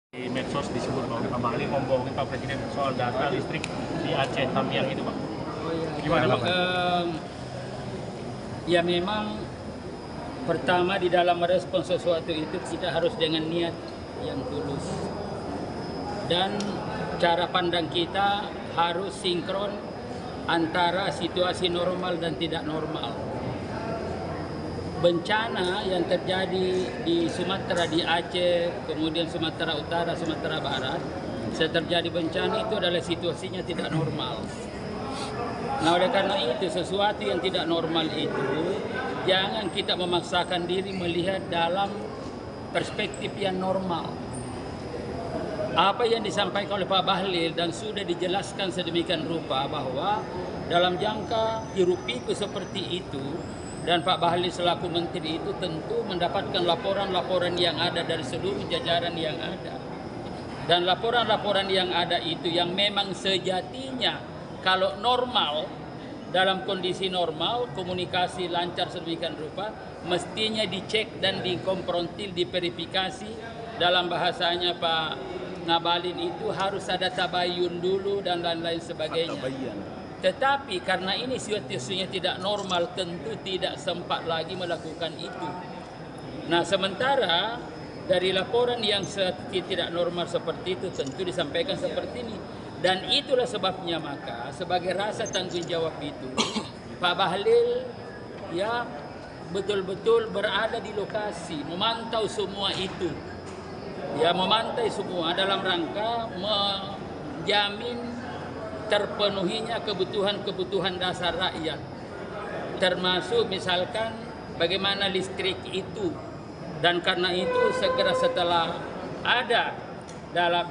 Di medsos disebut bahwa Pak Bahlil membohongi Pak Presiden soal data listrik di Aceh Tamiang itu, Pak. Oh iya. Gimana, Pak? Ya memang pertama di dalam merespon sesuatu itu kita harus dengan niat yang tulus. Dan cara pandang kita harus sinkron antara situasi normal dan tidak normal. Bencana yang terjadi di Sumatera, di Aceh, kemudian Sumatera Utara, Sumatera Barat, terjadi bencana itu adalah situasinya tidak normal. Nah, oleh karena itu sesuatu yang tidak normal itu jangan kita memaksakan diri melihat dalam perspektif yang normal. Apa yang disampaikan oleh Pak Bahlil dan sudah dijelaskan sedemikian rupa bahwa dalam jangka hiruk pikuk seperti itu, dan Pak Bahlil selaku menteri itu tentu mendapatkan laporan-laporan yang ada dari seluruh jajaran yang ada. Dan laporan-laporan yang ada itu yang memang sejatinya kalau normal, dalam kondisi normal, komunikasi lancar sedemikian rupa, mestinya dicek dan dikonfrontir, diverifikasi. Dalam bahasanya Pak Ngabalin itu harus ada tabayun dulu dan lain-lain sebagainya. Tetapi karena ini situasinya tidak normal, tentu tidak sempat lagi melakukan itu. Nah, sementara dari laporan yang tidak normal seperti itu tentu disampaikan seperti ini. Dan itulah sebabnya maka sebagai rasa tanggung jawab itu Pak Bahlil ya betul-betul berada di lokasi, memantau semua itu. Ya, memantai semua dalam rangka menjamin terpenuhinya kebutuhan-kebutuhan dasar rakyat, termasuk misalkan bagaimana listrik itu. Dan karena itu segera setelah ada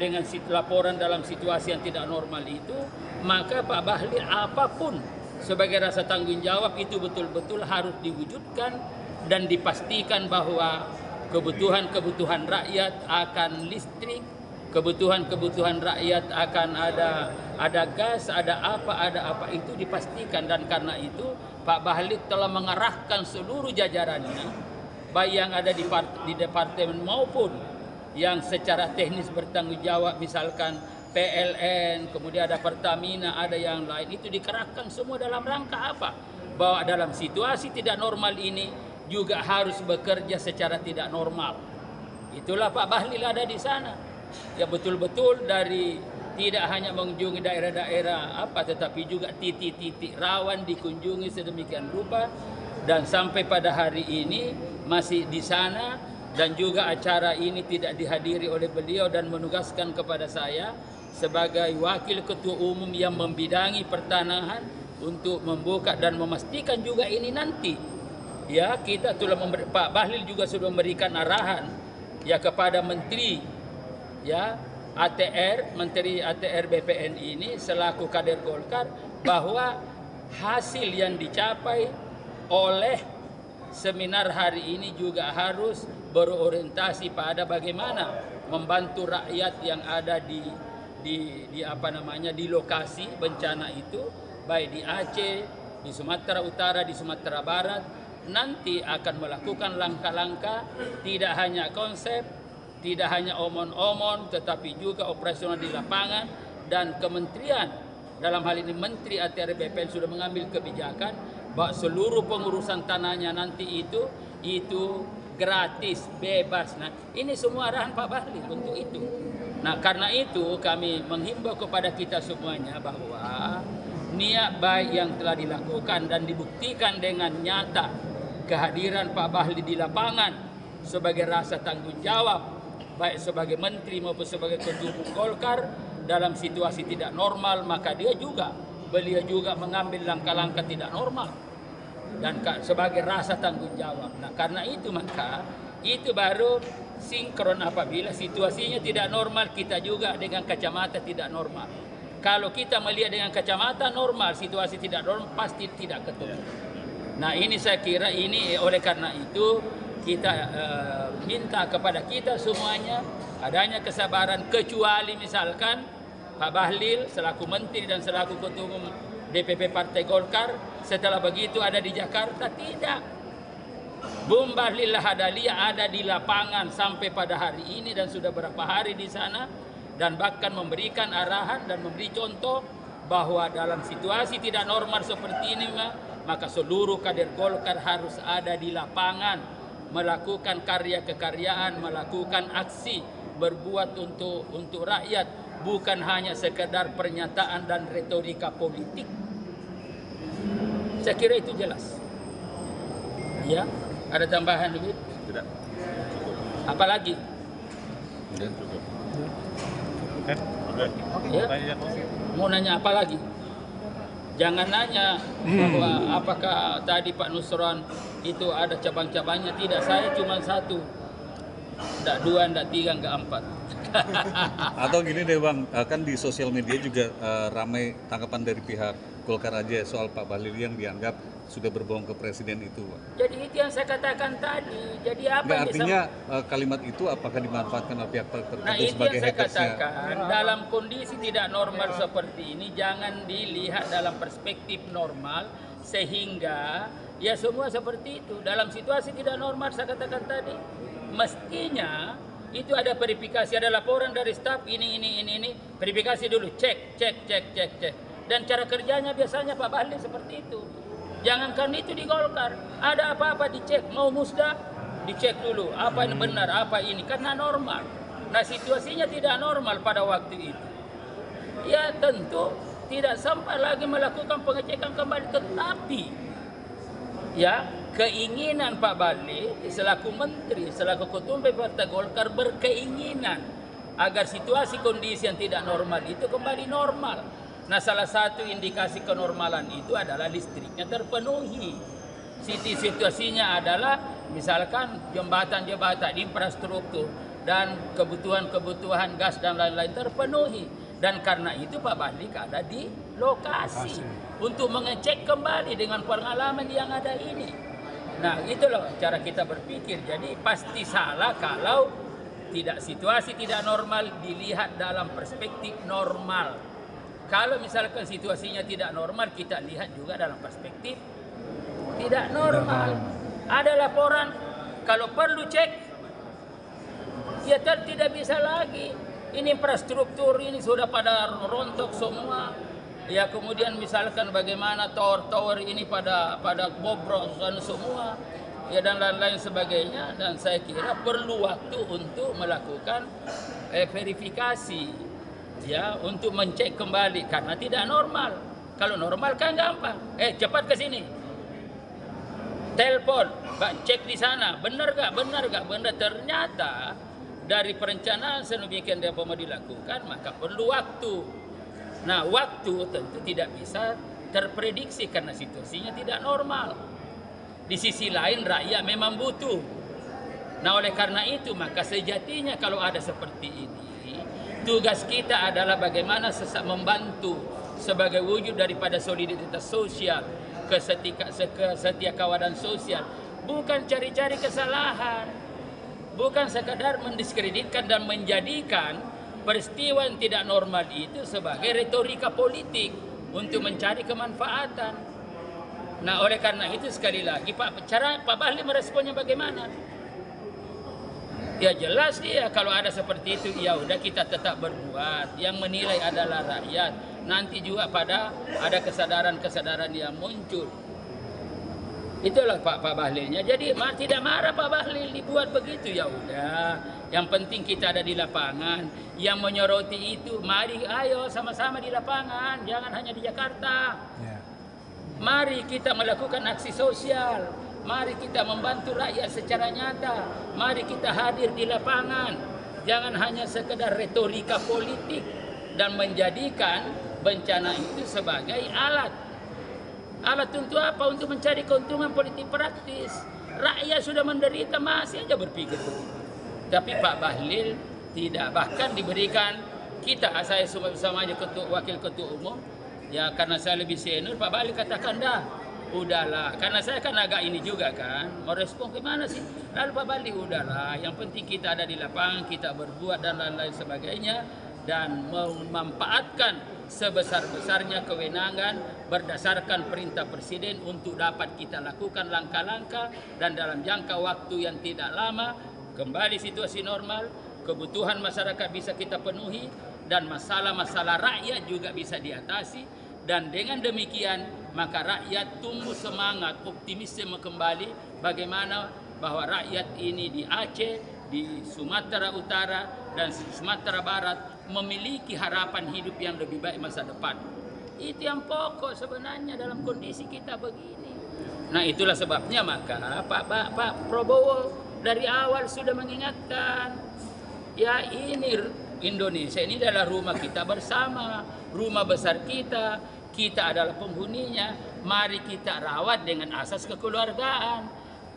dengan laporan dalam situasi yang tidak normal itu, maka Pak Bahlil apapun sebagai rasa tanggung jawab itu betul-betul harus diwujudkan dan dipastikan bahwa kebutuhan-kebutuhan rakyat akan listrik, kebutuhan-kebutuhan rakyat akan ada gas, ada apa itu dipastikan. Dan karena itu Pak Bahlil telah mengarahkan seluruh jajarannya, baik yang ada di departemen maupun yang secara teknis bertanggung jawab, misalkan PLN, kemudian ada Pertamina, ada yang lain, itu dikerahkan semua dalam rangka apa? Bahwa dalam situasi tidak normal ini juga harus bekerja secara tidak normal. Itulah Pak Bahlil ada di sana. Ya betul-betul dari tidak hanya mengunjungi daerah-daerah tetapi juga titik-titik rawan dikunjungi sedemikian rupa, dan sampai pada hari ini masih di sana. Dan juga acara ini tidak dihadiri oleh beliau dan menugaskan kepada saya sebagai wakil ketua umum yang membidangi pertanahan untuk membuka dan memastikan juga ini nanti. Ya, kita telah Pak Bahlil juga sudah memberikan arahan ya kepada menteri ya Menteri ATR BPN ini selaku kader Golkar, bahwa hasil yang dicapai oleh seminar hari ini juga harus berorientasi pada bagaimana membantu rakyat yang ada di lokasi bencana itu, baik di Aceh, di Sumatera Utara, di Sumatera Barat. Nanti akan melakukan langkah-langkah, tidak hanya konsep, tidak hanya omon-omon, tetapi juga operasional di lapangan. Dan kementerian, dalam hal ini Menteri ATR BPN, sudah mengambil kebijakan bahwa seluruh pengurusan tanahnya nanti itu gratis, bebas. Nah, ini semua arahan Pak Bahlil untuk itu. Nah, karena itu kami menghimbau kepada kita semuanya bahwa niat baik yang telah dilakukan dan dibuktikan dengan nyata kehadiran Pak Bahlil di lapangan sebagai rasa tanggung jawab, baik sebagai menteri maupun sebagai ketua umum Golkar dalam situasi tidak normal, maka beliau juga mengambil langkah-langkah tidak normal dan sebagai rasa tanggung jawab. Nah, karena itu maka itu baru sinkron. Apabila situasinya tidak normal, kita juga dengan kacamata tidak normal. Kalau kita melihat dengan kacamata normal, situasi tidak normal, pasti tidak ketemu. Nah, ini saya kira oleh karena itu kita minta kepada kita semuanya adanya kesabaran, kecuali misalkan Pak Bahlil selaku menteri dan selaku ketua umum DPP Partai Golkar setelah begitu ada di Jakarta, tidak. Bung Bahlil Lahadalia ada di lapangan sampai pada hari ini dan sudah berapa hari di sana, dan bahkan memberikan arahan dan memberi contoh bahwa dalam situasi tidak normal seperti ini maka seluruh kader Golkar harus ada di lapangan, melakukan karya kekaryaan, melakukan aksi, berbuat untuk rakyat, bukan hanya sekedar pernyataan dan retorika politik. Saya kira itu jelas. Ya, ada tambahan lebih? Tidak. Apalagi? Kemudian cukup. Oke. Ya. Tanya, Mau nanya apa lagi? Jangan nanya bahwa apakah tadi Pak Nusron itu ada cabang-cabangnya. Tidak, saya cuma satu. Tidak dua, tidak tiga, tidak empat. Atau gini deh Bang, kan di sosial media juga ramai tanggapan dari pihak Golkar aja soal Pak Bahlil yang dianggap sudah berbohong ke presiden itu, Pak. Jadi itu yang saya katakan tadi. Jadi apa Nggak, yang artinya kalimat itu apakah dimanfaatkan oleh pihak tertentu Nah, itu sebagai yang saya hatersnya? katakan, dalam kondisi tidak normal seperti ini jangan dilihat dalam perspektif normal, sehingga ya semua seperti itu. Dalam situasi tidak normal saya katakan tadi, mestinya itu ada verifikasi, ada laporan dari staf ini, verifikasi dulu, cek. Dan cara kerjanya biasanya Pak Bahlil seperti itu. Jangankan itu di Golkar, ada apa-apa dicek, mau musda dicek dulu, apa ini benar, apa ini, karena normal. Nah, situasinya tidak normal pada waktu itu. Ya tentu tidak sampai lagi melakukan pengecekan kembali, tetapi ya keinginan Pak Bahlil selaku menteri, selaku ketua umum Partai Golkar berkeinginan agar situasi kondisi yang tidak normal itu kembali normal. Nah, salah satu indikasi kenormalan itu adalah listriknya terpenuhi. Situasinya adalah misalkan jembatan-jembatan, infrastruktur dan kebutuhan-kebutuhan gas dan lain-lain terpenuhi. Dan karena itu Pak Bahlil ada di lokasi untuk mengecek kembali dengan pengalaman yang ada ini. Nah, itulah cara kita berpikir. Jadi pasti salah kalau situasi tidak normal dilihat dalam perspektif normal. Kalau misalkan situasinya tidak normal, kita lihat juga dalam perspektif tidak normal. Ada laporan, kalau perlu cek, ya tidak bisa lagi. Ini infrastruktur ini sudah pada rontok semua. Ya kemudian misalkan bagaimana tower ini pada bobrok dan semua. Ya dan lain-lain sebagainya. Dan saya kira perlu waktu untuk melakukan verifikasi. Ya, untuk mencek kembali karena tidak normal. Kalau normal kan gampang. Cepat ke sini. Telepon, cek di sana. Benar gak? Benar. Ternyata dari perencanaan sedemikian dia mau dilakukan, maka perlu waktu. Nah, waktu tentu tidak bisa terprediksi karena situasinya tidak normal. Di sisi lain rakyat memang butuh. Nah, oleh karena itu maka sejatinya kalau ada seperti ini, tugas kita adalah bagaimana membantu sebagai wujud daripada solidaritas sosial, kesetiakawanan sosial. Bukan cari-cari kesalahan, bukan sekadar mendiskreditkan dan menjadikan peristiwa yang tidak normal itu sebagai retorika politik untuk mencari kemanfaatan. Nah, oleh karena itu sekali lagi Pak Bahlil meresponnya bagaimana? Ya jelas dia kalau ada seperti itu, ya udah kita tetap berbuat. Yang menilai adalah rakyat. Nanti juga ada kesadaran-kesadaran yang muncul. Itulah Pak Bahlilnya. Jadi tidak marah Pak Bahlil dibuat begitu, ya udah. Yang penting kita ada di lapangan. Yang menyoroti itu, mari ayo sama-sama di lapangan, jangan hanya di Jakarta. Mari kita melakukan aksi sosial. Mari kita membantu rakyat secara nyata. Mari kita hadir di lapangan. Jangan hanya sekedar retorika politik dan menjadikan bencana itu sebagai alat. Alat untuk apa? Untuk mencari keuntungan politik praktis. Rakyat sudah menderita, masih aja berpikir begitu. Tapi Pak Bahlil tidak. Bahkan diberikan saya sama aja wakil ketua umum. Ya karena saya lebih senior, Pak Bahlil katakan dah. Udahlah, karena saya kan agak ini juga kan, mau respon gimana sih? Lalu Pak Bahlil udahlah, yang penting kita ada di lapangan, kita berbuat dan lain-lain sebagainya. dan memanfaatkan sebesar-besarnya kewenangan berdasarkan perintah Presiden untuk dapat kita lakukan langkah-langkah dan dalam jangka waktu yang tidak lama kembali situasi normal, kebutuhan masyarakat bisa kita penuhi dan masalah-masalah rakyat juga bisa diatasi, dan dengan demikian maka rakyat tumbuh semangat, optimisme kembali bagaimana bahwa rakyat ini di Aceh, di Sumatera Utara dan Sumatera Barat memiliki harapan hidup yang lebih baik masa depan. Itu yang pokok sebenarnya dalam kondisi kita begini. Nah itulah sebabnya maka Pak Prabowo dari awal sudah mengingatkan, ya ini Indonesia ini adalah rumah kita bersama, rumah besar kita, kita adalah penghuninya, mari kita rawat dengan asas kekeluargaan,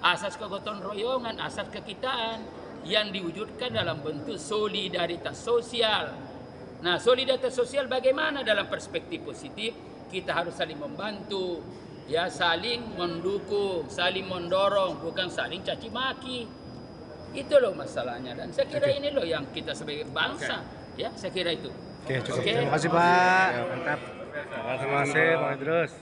asas kegotong royongan, asas kekitaan yang diwujudkan dalam bentuk solidaritas sosial. Nah, solidaritas sosial bagaimana dalam perspektif positif? Kita harus saling membantu, ya saling mendukung, saling mendorong, bukan saling caci maki. Itu loh masalahnya, dan saya kira ini loh yang kita sebagai bangsa, ya saya kira itu. Oke, cukup. Terima kasih Pak. Mantap. Terima kasih Pak Idrus.